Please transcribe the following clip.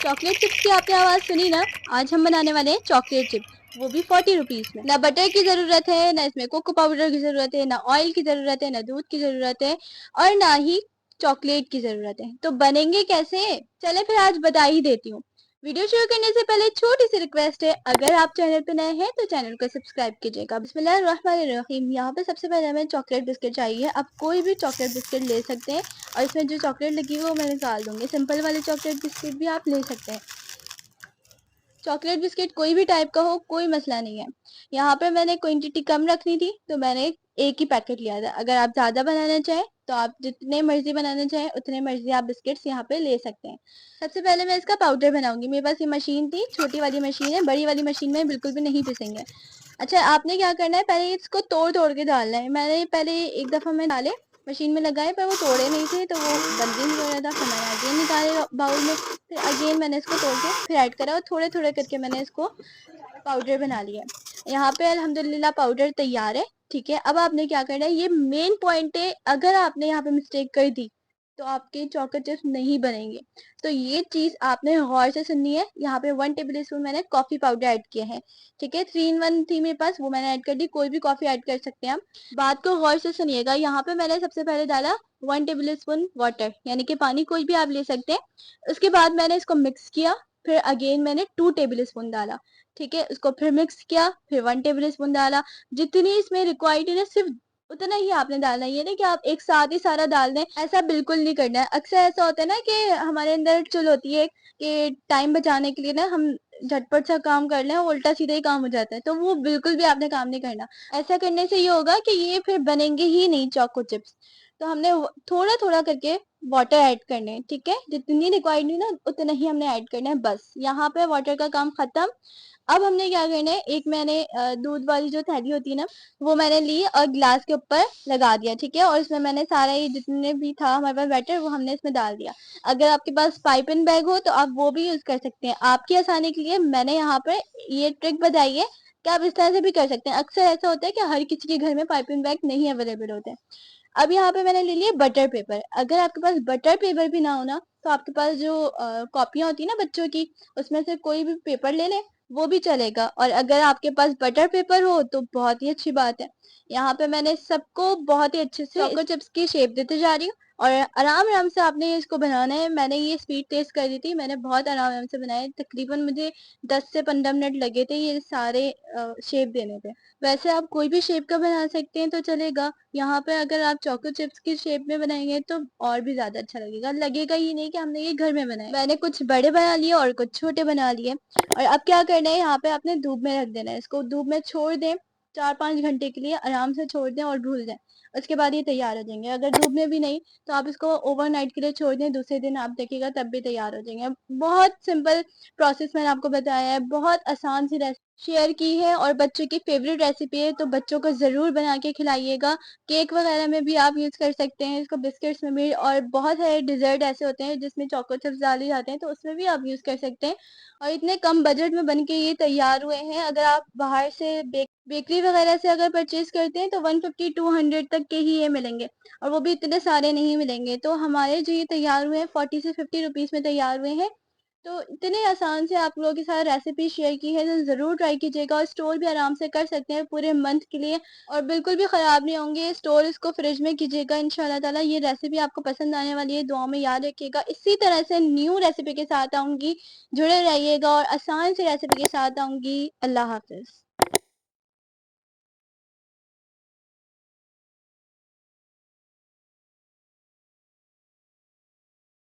Chocolate chips की आपने आवाज़ सुनी ना। आज हम बनाने वाले हैं चॉकलेट चिप्स, वो भी 40 रुपीज़ में। ना बटर की ज़रूरत है, ना इसमें कोको पाउडर की ज़रूरत है, ना ऑयल की ज़रूरत है, ना दूध की ज़रूरत है और ना ही चॉकलेट की ज़रूरत है। तो बनेंगे कैसे? चले फिर आज बता ही देती हूँ। वीडियो शुरू करने से पहले छोटी सी रिक्वेस्ट है, अगर आप चैनल पे नए हैं तो चैनल को सब्सक्राइब कीजिएगा। बिस्मिल्लाहिर्रहमानिर्रहीम। यहाँ पे सबसे पहले हमें चॉकलेट बिस्किट चाहिए। आप कोई भी चॉकलेट बिस्किट ले सकते हैं और इसमें जो चॉकलेट लगी हुई है वो मैं निकाल दूंगी। सिंपल वाले चॉकलेट बिस्किट भी आप ले सकते हैं। चॉकलेट बिस्किट कोई भी टाइप का हो, कोई मसला नहीं है। यहाँ पे मैंने क्वांटिटी कम रखनी थी तो मैंने एक ही पैकेट लिया था। अगर आप ज़्यादा बनाना चाहें तो आप जितने मर्जी बनाना चाहें उतने मर्जी आप बिस्किट्स यहाँ पे ले सकते हैं। सबसे पहले मैं इसका पाउडर बनाऊंगी। मेरे पास ये मशीन थी, छोटी वाली मशीन है, बड़ी वाली मशीन में बिल्कुल भी नहीं पिसेंगे। अच्छा, आपने क्या करना है, पहले इसको तोड़ तोड़ के डालना है। मैंने पहले एक दफ़ा में डाले, मशीन में लगाए, पर वो तोड़े नहीं थे तो वो बंद ही नहीं हो रहा था। फिर मैंने अगेन निकाले बाउल में, फिर अगेन मैंने इसको तोड़ के फिर ऐड करा और थोड़े थोड़े करके मैंने इसको पाउडर बना लिया। यहाँ पे अल्हम्दुलिल्लाह पाउडर तैयार है। ठीक है, अब आपने क्या करना है, ये मेन पॉइंट है। अगर आपने यहाँ पे मिस्टेक कर दी तो आपके चॉकलेट चिप्स नहीं बनेंगे। तो ये चीज़ आपने गौर से सुननी है। यहाँ पे 1 टेबल स्पून मैंने कॉफ़ी पाउडर ऐड किया है। ठीक है, 3 in 1 थी मेरे पास, वो मैंने ऐड कर दी। कोई भी कॉफ़ी ऐड कर सकते हैं आप। बात को गौर से सुनिएगा। यहाँ पे मैंने सबसे पहले डाला 1 टेबल स्पून वाटर, यानी कि पानी, कोई भी आप ले सकते हैं। उसके बाद मैंने इसको मिक्स किया। फिर अगेन मैंने 2 टेबल स्पून डाला। ठीक है, उसको फिर मिक्स किया, फिर 1 टेबल स्पून डाला। जितनी इसमें रिक्वायर्ड है ना, सिर्फ उतना ही आपने डालना है। ये नहीं कि आप एक साथ ही सारा डाल दें, ऐसा बिल्कुल नहीं करना है। अक्सर ऐसा होता है ना कि हमारे अंदर चुल होती है कि टाइम बचाने के लिए ना हम झटपट सा काम कर लें, उल्टा सीधा ही काम हो जाता है। तो वो बिल्कुल भी आपने काम नहीं करना। ऐसा करने से ये होगा कि ये फिर बनेंगे ही नहीं चोको चिप्स। तो हमने थोड़ा थोड़ा करके वाटर ऐड करने हैं। ठीक है, जितनी रिक्वायर्ड है ना उतना ही हमने ऐड करना है, बस। यहाँ पे वाटर का काम खत्म। अब हमने क्या करना है, एक मैंने दूध वाली जो थैली होती है ना, वो मैंने ली और ग्लास के ऊपर लगा दिया। ठीक है, और इसमें मैंने सारा ये जितने भी था हमारे पास बैटर, वो हमने इसमें डाल दिया। अगर आपके पास पाइपिंग बैग हो तो आप वो भी यूज कर सकते हैं। आपकी आसानी के लिए मैंने यहाँ पे ये ट्रिक बताई है कि आप इस तरह से भी कर सकते हैं। अक्सर ऐसा होता है कि हर किसी के घर में पाइपिंग बैग नहीं अवेलेबल होते हैं। अब यहाँ पे मैंने ले लिया बटर पेपर। अगर आपके पास बटर पेपर भी ना हो ना, तो आपके पास जो कॉपियां होती है ना बच्चों की, उसमें से कोई भी पेपर ले लें, वो भी चलेगा। और अगर आपके पास बटर पेपर हो तो बहुत ही अच्छी बात है। यहाँ पे मैंने सबको बहुत ही अच्छे से चोको चिप्स की शेप देते जा रही हूँ और आराम आराम से आपने इसको बनाना है। मैंने ये स्पीड टेस्ट कर दी थी, मैंने बहुत आराम आराम से बनाया। तकरीबन मुझे 10 से 15 मिनट लगे थे ये सारे शेप देने पे। वैसे आप कोई भी शेप का बना सकते हैं तो चलेगा। यहाँ पे अगर आप चोको चिप्स की शेप में बनाएंगे तो और भी ज्यादा अच्छा लगेगा। लगेगा ही नहीं कि हमने ये घर में बनाया। मैंने कुछ बड़े बना लिए और कुछ छोटे बना लिए। और अब क्या करना है, यहाँ पे आपने धूप में रख देना है। इसको धूप में छोड़ दें, 4-5 घंटे के लिए आराम से छोड़ दें और भूल जाएं। उसके बाद ये तैयार हो जाएंगे। अगर धूप में भी नहीं तो आप इसको ओवरनाइट के लिए छोड़ दें, दूसरे दिन आप देखिएगा तब भी तैयार हो जाएंगे। बहुत सिंपल प्रोसेस मैंने आपको बताया है, बहुत आसान सी रेसिपी शेयर की है और बच्चों की फेवरेट रेसिपी है, तो बच्चों को ज़रूर बना के खिलाइएगा। केक वगैरह में भी आप यूज़ कर सकते हैं इसको, बिस्किट्स में भी, और बहुत सारे डिज़र्ट ऐसे होते हैं जिसमें चोको चिप्स डाले जाते हैं, तो उसमें भी आप यूज़ कर सकते हैं। और इतने कम बजट में बन के ये तैयार हुए हैं। अगर आप बाहर से बेकरी वगैरह से अगर परचेज़ करते हैं तो 150-200 तक के ही ये मिलेंगे और वो भी इतने सारे नहीं मिलेंगे। तो हमारे जो ये तैयार हुए हैं 40 से 50 रुपीज़ में तैयार हुए हैं। तो इतने आसान से आप लोगों के साथ रेसिपी शेयर की है, तो ज़रूर ट्राई कीजिएगा। और स्टोर भी आराम से कर सकते हैं पूरे मंथ के लिए और बिल्कुल भी ख़राब नहीं होंगे। स्टोर इसको फ्रिज में कीजिएगा, इंशाल्लाह ताला ये रेसिपी आपको पसंद आने वाली है। दुआ में याद रखिएगा। इसी तरह से न्यू रेसिपी के साथ आऊँगी, जुड़े रहिएगा और आसान सी रेसिपी के साथ आऊँगी। अल्लाह हाफ़िज़।